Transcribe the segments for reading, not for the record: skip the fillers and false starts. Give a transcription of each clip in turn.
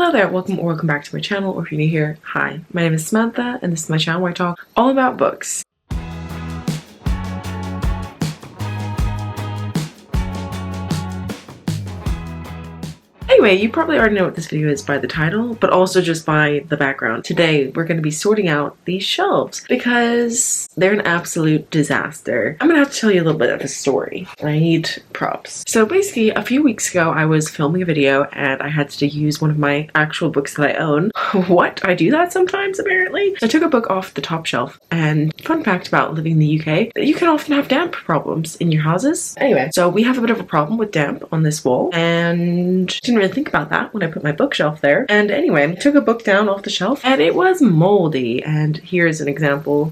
Hello there, welcome back to my channel, or if you're new here, hi. My name is Samantha, and this is my channel where I talk all about books. Anyway, you probably already know what this video is by the title, but also just by the background. Today, we're going to be sorting out these shelves because they're an absolute disaster. I'm going to have to tell you a little bit of the story. I need props. So basically, a few weeks ago, I was filming a video and I had to use one of my actual books that I own. What? I do that sometimes, apparently. So I took a book off the top shelf, and fun fact about living in the UK, that you can often have damp problems in your houses. Anyway, so we have a bit of a problem with damp on this wall, and didn't really think about that when I put my bookshelf there. And anyway, I took a book down off the shelf and it was moldy, and here's an example.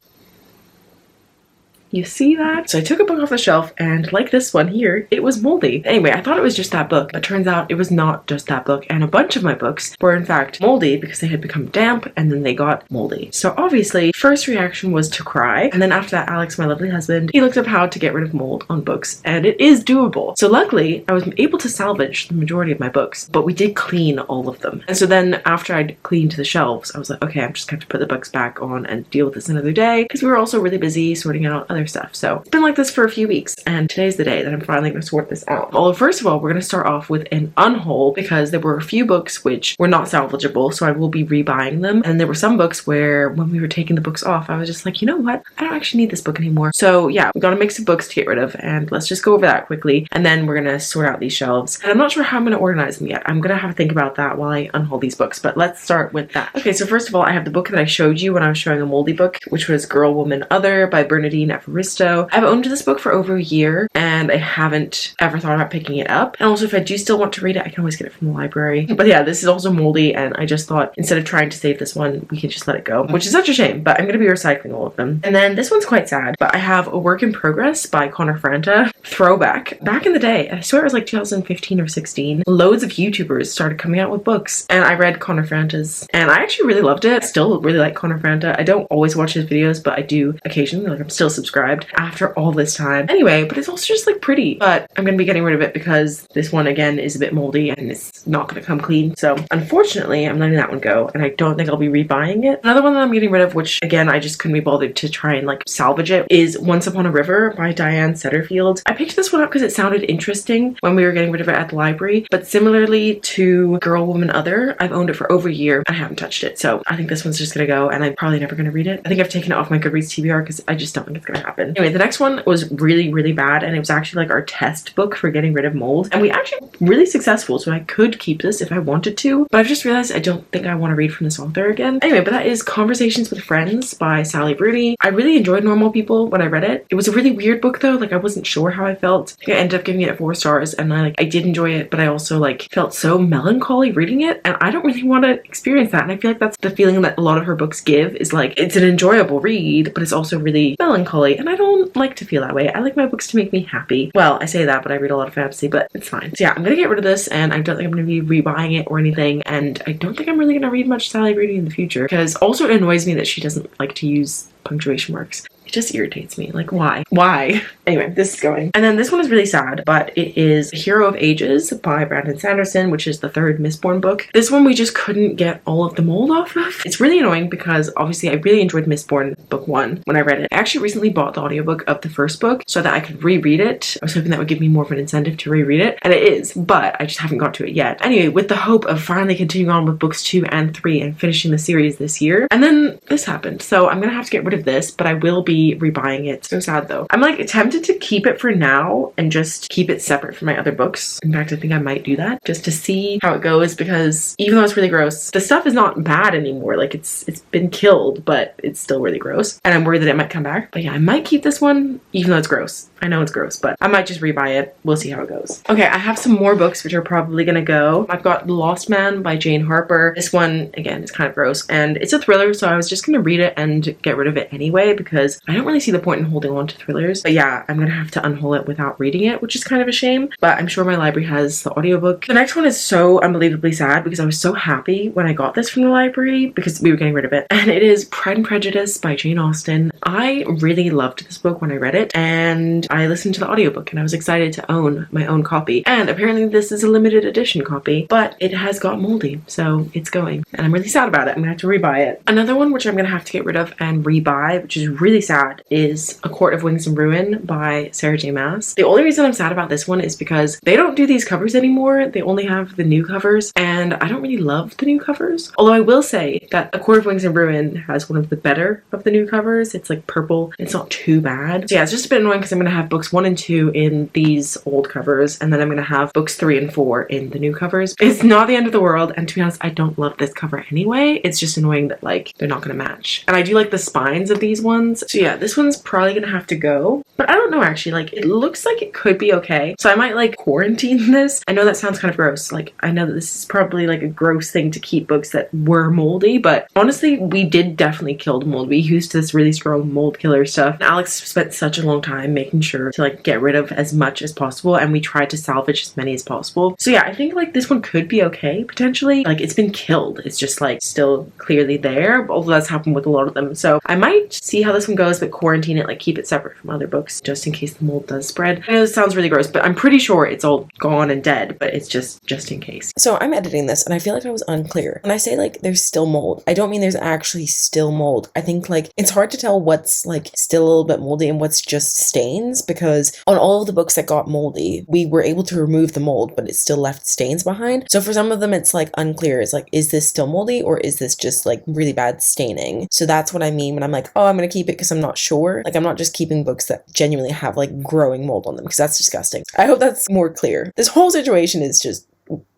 You see that? So I took a book off the shelf, and like this one here, it was moldy. Anyway, I thought it was just that book, but turns out it was not just that book, and a bunch of my books were in fact moldy because they had become damp and then they got moldy. So obviously, first reaction was to cry, and then after that, Alex, my lovely husband, he looked up how to get rid of mold on books, and it is doable. So luckily, I was able to salvage the majority of my books, but we did clean all of them. And so then after I'd cleaned the shelves, I was like, okay, I'm just going to put the books back on and deal with this another day, because we were also really busy sorting out other stuff. So it's been like this for a few weeks, and today's the day that I'm finally going to sort this out. Well, first of all, we're going to start off with an unhaul because there were a few books which were not salvageable, so I will be rebuying them. And there were some books where when we were taking the books off, I was just like, you know what? I don't actually need this book anymore. So yeah, we got a mix of books to get rid of, and let's just go over that quickly. And then we're going to sort out these shelves. And I'm not sure how I'm going to organize them yet. I'm going to have to think about that while I unhaul these books, but let's start with that. Okay, so first of all, I have the book that I showed you when I was showing a moldy book, which was Girl, Woman, Other by Bernadine Evaristo. I've owned this book for over a year and I haven't ever thought about picking it up. And also, if I do still want to read it, I can always get it from the library. But yeah, this is also moldy, and I just thought instead of trying to save this one, we could just let it go, which is such a shame, but I'm going to be recycling all of them. And then this one's quite sad, but I have A Work in Progress by Connor Franta. Throwback. Back in the day, I swear it was like 2015 or 16, loads of YouTubers started coming out with books, and I read Connor Franta's, and I actually really loved it. I still really like Connor Franta. I don't always watch his videos, but I do occasionally. Like, I'm still subscribed after all this time. Anyway, but it's also just like pretty, but I'm gonna be getting rid of it because this one again is a bit moldy and it's not gonna come clean. So unfortunately, I'm letting that one go, and I don't think I'll be rebuying it. Another one that I'm getting rid of, which again I just couldn't be bothered to try and like salvage it, is Once Upon a River by Diane Setterfield. I picked this one up because it sounded interesting when we were getting rid of it at the library, but similarly to Girl, Woman, Other, I've owned it for over a year and I haven't touched it. So I think this one's just gonna go, and I'm probably never gonna read it. I think I've taken it off my Goodreads TBR because I just don't think it's gonna happen. Anyway, the next one was really bad, and it was actually like our test book for getting rid of mold, and we actually were really successful, so I could keep this if I wanted to, but I've just realized I don't think I want to read from this author again. Anyway, but that is Conversations with Friends by Sally Rooney. I really enjoyed Normal People when I read it. It was a really weird book though, like I wasn't sure how I felt. I ended up giving it 4 stars, and I did enjoy it, but I also like felt so melancholy reading it, and I don't really want to experience that. And I feel like that's the feeling that a lot of her books give, is like it's an enjoyable read, but it's also really melancholy, and I don't like to feel that way. I like my books to make me happy. Well, I say that, but I read a lot of fantasy, but it's fine. So yeah, I'm gonna get rid of this, and I don't think I'm gonna be rebuying it or anything, and I don't think I'm really gonna read much Sally Rooney in the future, because also it annoys me that she doesn't like to use punctuation marks. It just irritates me. Like, why? Why? Anyway, this is going. And then this one is really sad, but it is Hero of Ages by Brandon Sanderson, which is the 3rd Mistborn book. This one we just couldn't get all of the mold off of. It's really annoying because obviously I really enjoyed Mistborn book 1 when I read it. I actually recently bought the audiobook of the first book so that I could reread it. I was hoping that would give me more of an incentive to reread it, and it is, but I just haven't got to it yet. Anyway, with the hope of finally continuing on with books 2 and 3 and finishing the series this year, and then this happened. So I'm gonna have to get rid of this, but I will be rebuying it. So sad though. I'm like tempted to keep it for now and just keep it separate from my other books. In fact, I think I might do that just to see how it goes, because even though it's really gross, the stuff is not bad anymore. Like it's been killed, but it's still really gross, and I'm worried that it might come back. But yeah, I might keep this one even though it's gross. I know it's gross, but I might just rebuy it. We'll see how it goes. Okay, I have some more books which are probably gonna go. I've got The Lost Man by Jane Harper. This one again is kind of gross, and it's a thriller, so I was just gonna read it and get rid of it anyway because I don't really see the point in holding on to thrillers. But yeah, I'm gonna have to unhaul it without reading it, which is kind of a shame, but I'm sure my library has the audiobook. The next one is so unbelievably sad because I was so happy when I got this from the library because we were getting rid of it, and it is Pride and Prejudice by Jane Austen. I really loved this book when I read it, and I listened to the audiobook and I was excited to own my own copy, and apparently this is a limited edition copy, but it has got moldy, so it's going, and I'm really sad about it. I'm gonna have to rebuy it. Another one which I'm gonna have to get rid of and rebuy, which is really sad, is A Court of Wings and Ruin by Sarah J Maas. The only reason I'm sad about this one is because they don't do these covers anymore. They only have the new covers, and I don't really love the new covers. Although I will say that A Court of Wings and Ruin has one of the better of the new covers. It's like purple. It's not too bad. So yeah, it's just a bit annoying because I'm gonna have books 1 and 2 in these old covers, and then I'm gonna have books 3 and 4 in the new covers. It's not the end of the world, and to be honest, I don't love this cover anyway. It's just annoying that like they're not gonna match. And I do like the spines of these ones. So yeah, this one's probably gonna have to go. But I don't know actually, like it looks like it could be okay. So I might like quarantine this. I know that sounds kind of gross. Like I know that this is probably like a gross thing to keep books that were moldy, but honestly, we did definitely kill the mold. We used this really strong mold killer stuff. And Alex spent such a long time making sure to like get rid of as much as possible, and we tried to salvage as many as possible. So yeah, I think like this one could be okay potentially. Like it's been killed. It's just like still clearly there, although that's happened with a lot of them. So I might see how this one goes, but quarantine it, like keep it separate from other books just in case the mold does spread. I know this sounds really gross, but I'm pretty sure it's all gone and dead, but it's just in case. So I'm editing this and I feel like I was unclear. When I say like there's still mold, I don't mean there's actually still mold. I think like it's hard to tell what's like still a little bit moldy and what's just stains, because on all of the books that got moldy, we were able to remove the mold, but it still left stains behind. So for some of them, it's like unclear. It's like, is this still moldy or is this just like really bad staining? So that's what I mean when I'm like, oh, I'm going to keep it because I'm not sure. Like I'm not just keeping books that genuinely have like growing mold on them, because that's disgusting. I hope that's more clear. This whole situation is just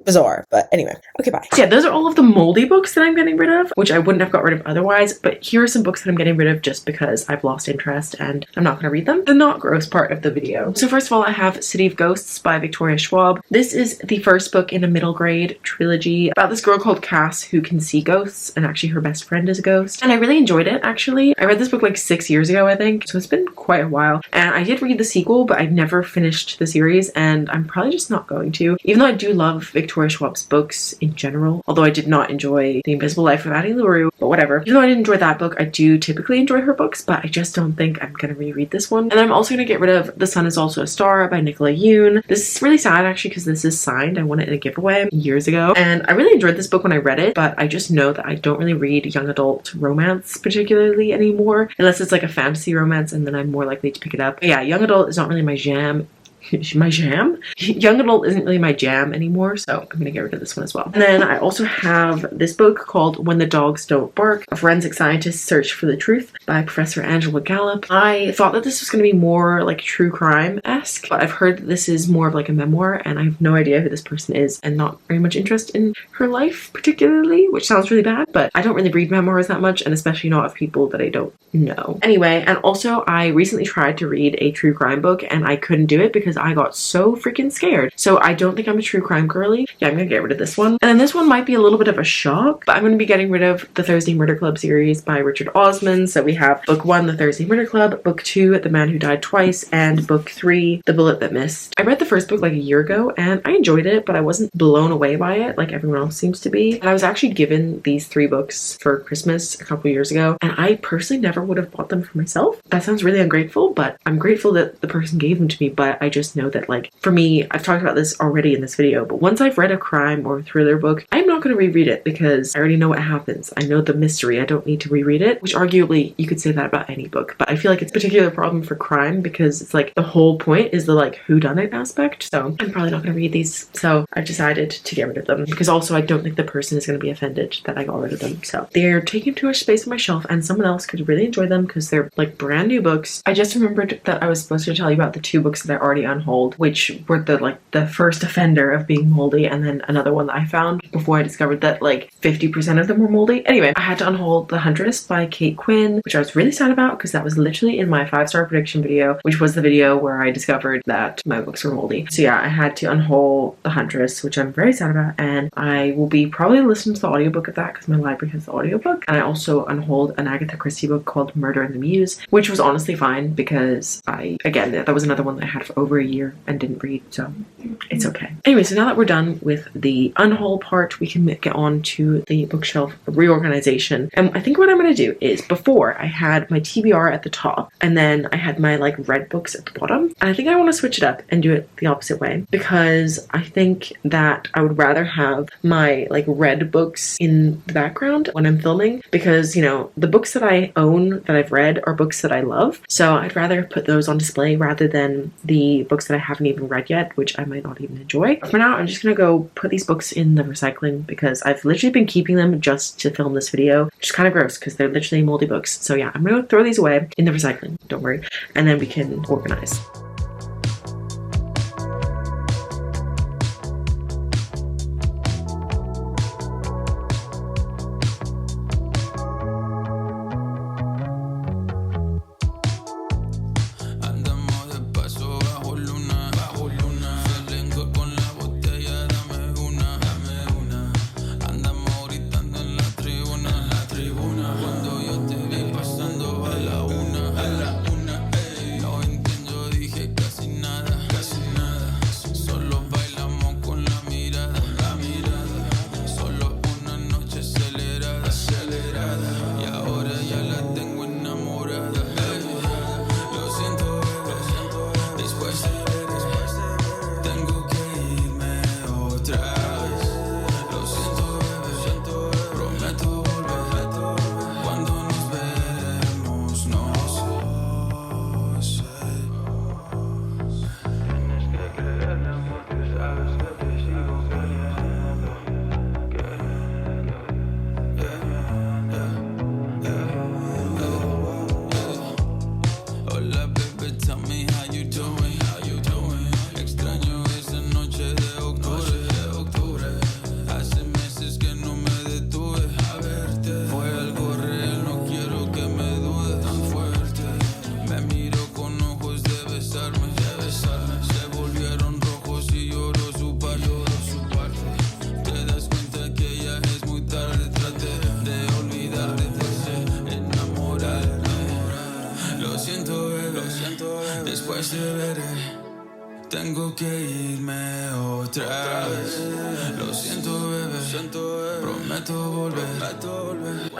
bizarre, but anyway, okay, bye. So yeah, those are all of the moldy books that I'm getting rid of, which I wouldn't have got rid of otherwise, but here are some books that I'm getting rid of just because I've lost interest and I'm not going to read them. The not gross part of the video. So first of all, I have City of Ghosts by Victoria Schwab. This is the first book in a middle grade trilogy about this girl called Cass who can see ghosts, and actually her best friend is a ghost, and I really enjoyed it actually. I read this book like 6 years ago, I think, so it's been quite a while, and I did read the sequel, but I've never finished the series, and I'm probably just not going to, even though I do love Victoria Schwab's books in general, although I did not enjoy The Invisible Life of Addie LaRue, but whatever. Even though I didn't enjoy that book, I do typically enjoy her books, but I just don't think I'm gonna reread this one. And then I'm also gonna get rid of The Sun Is Also a Star by Nicola Yoon. This is really sad actually because this is signed. I won it in a giveaway years ago, and I really enjoyed this book when I read it, but I just know that I don't really read young adult romance particularly anymore, unless it's like a fantasy romance, and then I'm more likely to pick it up. But yeah, young adult is not really my jam. My jam? Young adult isn't really my jam anymore, so I'm gonna get rid of this one as well. And then I also have this book called When the Dogs Don't Bark, A Forensic Scientist's Search for the Truth by Professor Angela Gallup. I thought that this was gonna be more like true crime-esque, but I've heard that this is more of like a memoir, and I have no idea who this person is and not very much interest in her life particularly, which sounds really bad, but I don't really read memoirs that much, and especially not of people that I don't know. Anyway, and also I recently tried to read a true crime book and I couldn't do it because I got so freaking scared. So I don't think I'm a true crime girly. Yeah, I'm gonna get rid of this one. And then this one might be a little bit of a shock, but I'm gonna be getting rid of the Thursday Murder Club series by Richard Osman. So we have book 1, The Thursday Murder Club, book 2, The Man Who Died Twice, and book 3, The Bullet That Missed. I read the first book like a year ago and I enjoyed it, but I wasn't blown away by it like everyone else seems to be. And I was actually given these 3 books for Christmas a couple years ago, and I personally never would have bought them for myself. That sounds really ungrateful, but I'm grateful that the person gave them to me. But I just know that like for me, I've talked about this already in this video, but once I've read a crime or thriller book, I'm not going to reread it because I already know what happens. I know the mystery. I don't need to reread it, which arguably you could say that about any book, but I feel like it's a particular problem for crime because it's like the whole point is the like whodunit aspect. So I'm probably not going to read these. So I've decided to get rid of them because also I don't think the person is going to be offended that I got rid of them. So they're taking too much space on my shelf and someone else could really enjoy them because they're like brand new books. I just remembered that I was supposed to tell you about the 2 books that I already unhauled, which were the first offender of being moldy, and then another one that I found before I discovered that like 50% of them were moldy. Anyway, I had to unhaul The Huntress by Kate Quinn, which I was really sad about because that was literally in my 5-star prediction video, which was the video where I discovered that my books were moldy. So yeah, I had to unhaul The Huntress, which I'm very sad about, and I will be probably listening to the audiobook of that because my library has the audiobook. And I also unhauled an Agatha Christie book called Murder in the Muse, which was honestly fine because again, that was another one that I had for over a year and didn't read, so it's okay. Anyway, so now that we're done with the unhaul part, we can get on to the bookshelf reorganization. And I think what I'm going to do is, before I had my TBR at the top and then I had my like red books at the bottom, and I think I want to switch it up and do it the opposite way, because I think that I would rather have my like red books in the background when I'm filming, because you know, the books that I own that I've read are books that I love, so I'd rather put those on display rather than the books that I haven't even read yet, which I might not even enjoy. For now, I'm just gonna go put these books in the recycling because I've literally been keeping them just to film this video, which is kind of gross because they're literally moldy books. So yeah, I'm gonna throw these away in the recycling, don't worry, and then we can organize. Tengo que irme otra vez. Lo siento, bebé. Prometo volver.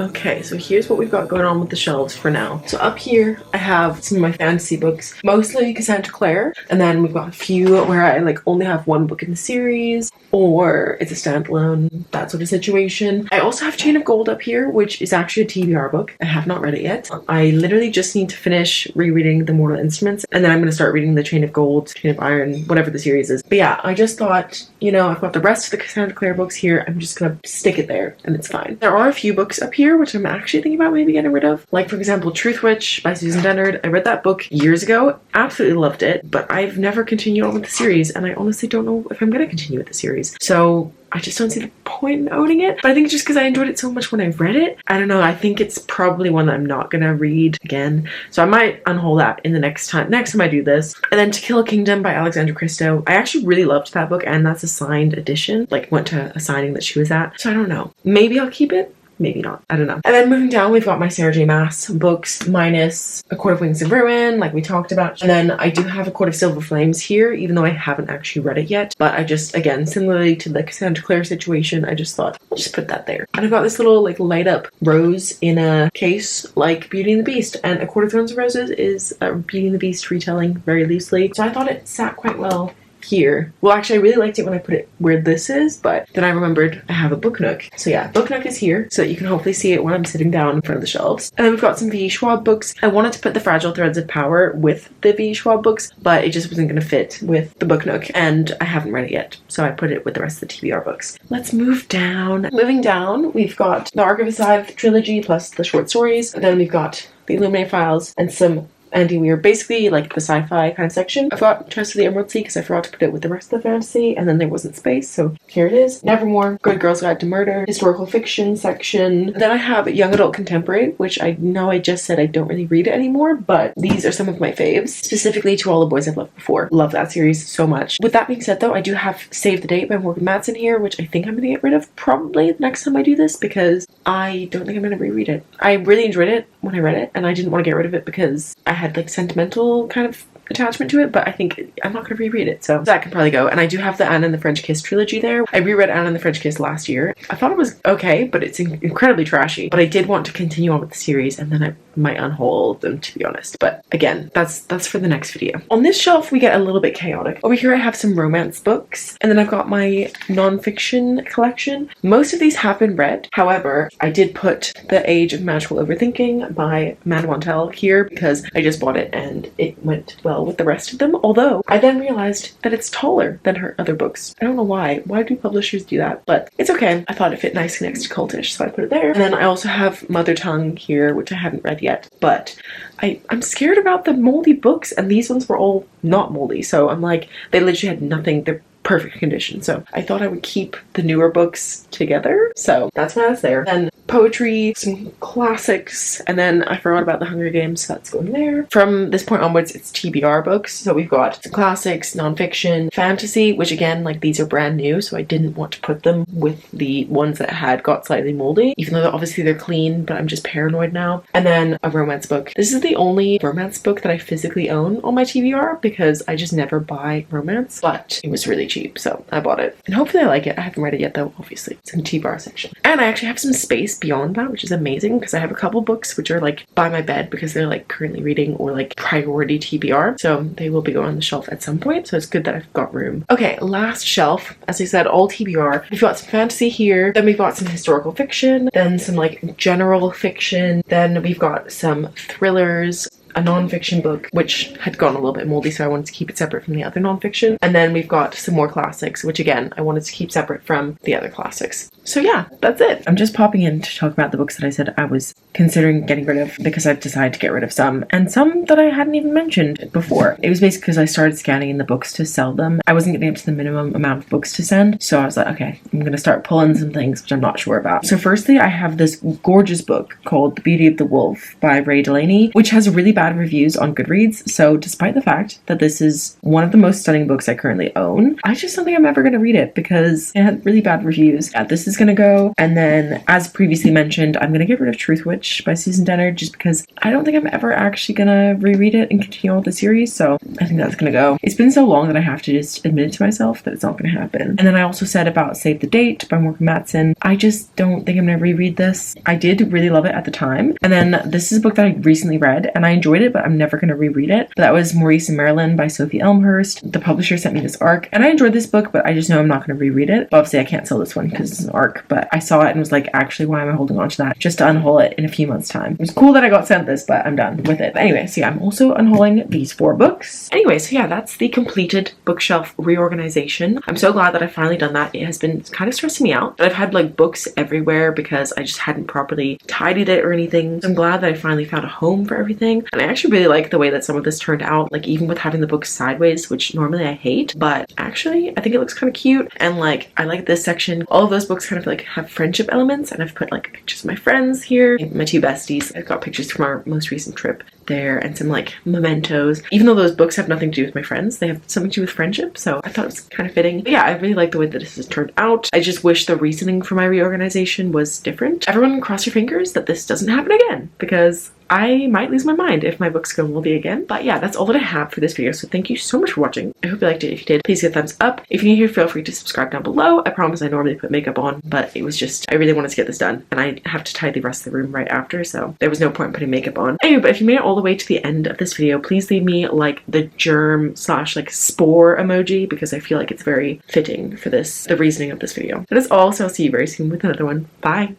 Okay, so here's what we've got going on with the shelves for now. So up here, I have some of my fantasy books, mostly Cassandra Clare, and then we've got a few where I like only have one book in the series, or it's a standalone, that sort of situation. I also have Chain of Gold up here, which is actually a TBR book. I have not read it yet. I literally just need to finish rereading The Mortal Instruments, and then I'm going to start reading the Chain of Gold, Chain of Iron, whatever the series is. But yeah, I just thought, you know, I've got the rest of the Cassandra Clare books here. I'm just going to stick it there, and it's fine. There are a few books up here which I'm actually thinking about maybe getting rid of. Like, for example, Truth Witch by Susan Dennard. I read that book years ago, absolutely loved it, but I've never continued on with the series, and I honestly don't know if I'm going to continue with the series. So I just don't see the point in owning it. But I think it's just because I enjoyed it so much when I read it. I don't know, I think it's probably one that I'm not gonna read again. So I might unhaul that in the next time I do this. And then To Kill a Kingdom by Alexandra Christo. I actually really loved that book, and that's a signed edition. Like, went to a signing that she was at. So I don't know. Maybe I'll keep it. Maybe not. I don't know. And then moving down, we've got my Sarah J Maas books minus A Court of Wings of Ruin, like we talked about. And then I do have A Court of Silver Flames here, even though I haven't actually read it yet. But I just, again, similarly to the Cassandra Clare situation, I just thought, I'll just put that there. And I've got this little like light up rose in a case like Beauty and the Beast. And A Court of Thorns and Roses is a Beauty and the Beast retelling very loosely. So I thought it sat quite well here. Well, actually, I really liked it when I put it where this is, but then I remembered I have a book nook. So yeah, book nook is here, so that you can hopefully see it when I'm sitting down in front of the shelves. And then we've got some V. Schwab books. I wanted to put the Fragile Threads of Power with the V. Schwab books, but it just wasn't going to fit with the book nook, and I haven't read it yet, so I put it with the rest of the TBR books. Let's move down. Moving down, we've got the Archivist trilogy plus the short stories, and then we've got the Illuminate Files and some Andy Weir, basically like the sci-fi kind of section. I've got Trust of the Emerald Sea because I forgot to put it with the rest of the fantasy, and then there wasn't space, so here it is. Nevermore, Good Girl's Guide to Murder, historical fiction section. Then I have young adult contemporary, which I know I just said I don't really read it anymore, but these are some of my faves, specifically To All the Boys I've Loved Before. Love that series so much. With that being said though, I do have Save the Date by Morgan Matson here, which I think I'm gonna get rid of probably the next time I do this because I don't think I'm gonna reread it. I really enjoyed it when I read it, and I didn't want to get rid of it because I had like sentimental kind of attachment to it, but I think I'm not going to reread it, so that can probably go. And I do have the Anne and the French Kiss trilogy there. I reread Anne and the French Kiss last year. I thought it was okay, but it's incredibly trashy. But I did want to continue on with the series, and then I might unhaul them, to be honest. But again, that's for the next video. On this shelf, we get a little bit chaotic. Over here, I have some romance books, and then I've got my non-fiction collection. Most of these have been read. However, I did put The Age of Magical Overthinking by Man Wantel here because I just bought it and it went well with the rest of them. Although I then realized that it's taller than her other books. I don't know why. Why do publishers do that? But it's okay. I thought it fit nicely next to Cultish, so I put it there. And then I also have Mother Tongue here, which I haven't read yet, but I'm scared about the moldy books, and these ones were all not moldy, so I'm like, they literally had nothing. They're perfect condition, so I thought I would keep the newer books together, so that's why that's there. Then poetry, some classics, and then I forgot about the Hunger Games, so that's going there. From this point onwards, it's TBR books, so we've got some classics, non-fiction, fantasy, which again, like, these are brand new, so I didn't want to put them with the ones that had got slightly moldy, even though obviously they're clean, but I'm just paranoid now. And then a romance book. This is the only romance book that I physically own on my TBR because I just never buy romance, but it was really cheap, so I bought it. And hopefully I like it. I haven't read it yet though, obviously. It's in the TBR section. And I actually have some space beyond that, which is amazing because I have a couple books which are like by my bed because they're like currently reading or like priority TBR, so they will be going on the shelf at some point, so it's good that I've got room. Okay, last shelf, as I said, all TBR. We've got some fantasy here, then we've got some historical fiction, then some like general fiction, then we've got some thrillers, a non-fiction book which had gone a little bit moldy, so I wanted to keep it separate from the other non-fiction, and then we've got some more classics, which again I wanted to keep separate from the other classics. So yeah, that's it. I'm just popping in to talk about the books that I said I was considering getting rid of because I've decided to get rid of some, and some that I hadn't even mentioned before. It was basically because I started scanning in the books to sell them. I wasn't getting up to the minimum amount of books to send, so I was like, okay, I'm gonna start pulling some things which I'm not sure about. So firstly, I have this gorgeous book called The Beauty of the Wolf by Ray Delaney, which has really bad reviews on Goodreads, so despite the fact that this is one of the most stunning books I currently own, I just don't think I'm ever gonna read it because it had really bad reviews. Yeah, this is gonna go. And then, as previously mentioned, I'm gonna get rid of Truth Witch by Susan Dennard just because I don't think I'm ever actually gonna reread it and continue on with the series, so I think that's gonna go. It's been so long that I have to just admit it to myself that it's not gonna happen. And then I also said about Save the Date by Morgan Matson. I just don't think I'm gonna reread this. I did really love it at the time, and then this is a book that I recently read and I enjoyed it, but I'm never gonna reread it. But that was Maurice and Marilyn by Sophie Elmhurst. The publisher sent me this ARC, and I enjoyed this book, but I just know I'm not gonna reread it. But obviously I can't sell this one because it's an ARC, but I saw it and was like, actually, why am I holding on to that? Just to unhaul it in a few months' time. It was cool that I got sent this, but I'm done with it. But anyway, so yeah, I'm also unhauling these 4 books. Anyway, so yeah, that's the completed bookshelf reorganization. I'm so glad that I've finally done that. It has been kind of stressing me out, but I've had like books everywhere because I just hadn't properly tidied it or anything. So I'm glad that I finally found a home for everything. And I actually really like the way that some of this turned out, like even with having the books sideways, which normally I hate, but actually I think it looks kind of cute. And like, I like this section. All of those books kind of like have friendship elements, and I've put like pictures of my friends here, my 2 besties. I've got pictures from our most recent trip there and some like mementos. Even though those books have nothing to do with my friends, they have something to do with friendship, so I thought it was kind of fitting. But yeah, I really like the way that this has turned out. I just wish the reasoning for my reorganization was different. Everyone cross your fingers that this doesn't happen again, because I might lose my mind if my books go moldy again. But yeah, that's all that I have for this video, so thank you so much for watching. I hope you liked it. If you did, please give a thumbs up. If you're new here, feel free to subscribe down below. I promise I normally put makeup on, but it was just, I really wanted to get this done, and I have to tidy the rest of the room right after, so there was no point in putting makeup on. Anyway, but if you made it all the way to the end of this video, please leave me like the germ / like spore emoji, because I feel like it's very fitting for this, the reasoning of this video. That is all, so I'll see you very soon with another one. Bye!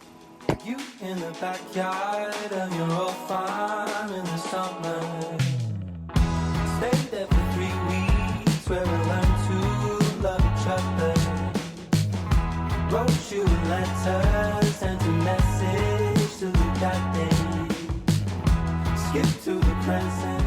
You in the backyard of your old farm in the summer. Stayed there for 3 weeks where we learned to love each other. Wrote you letters, sent a message to the that day. Skip to the present.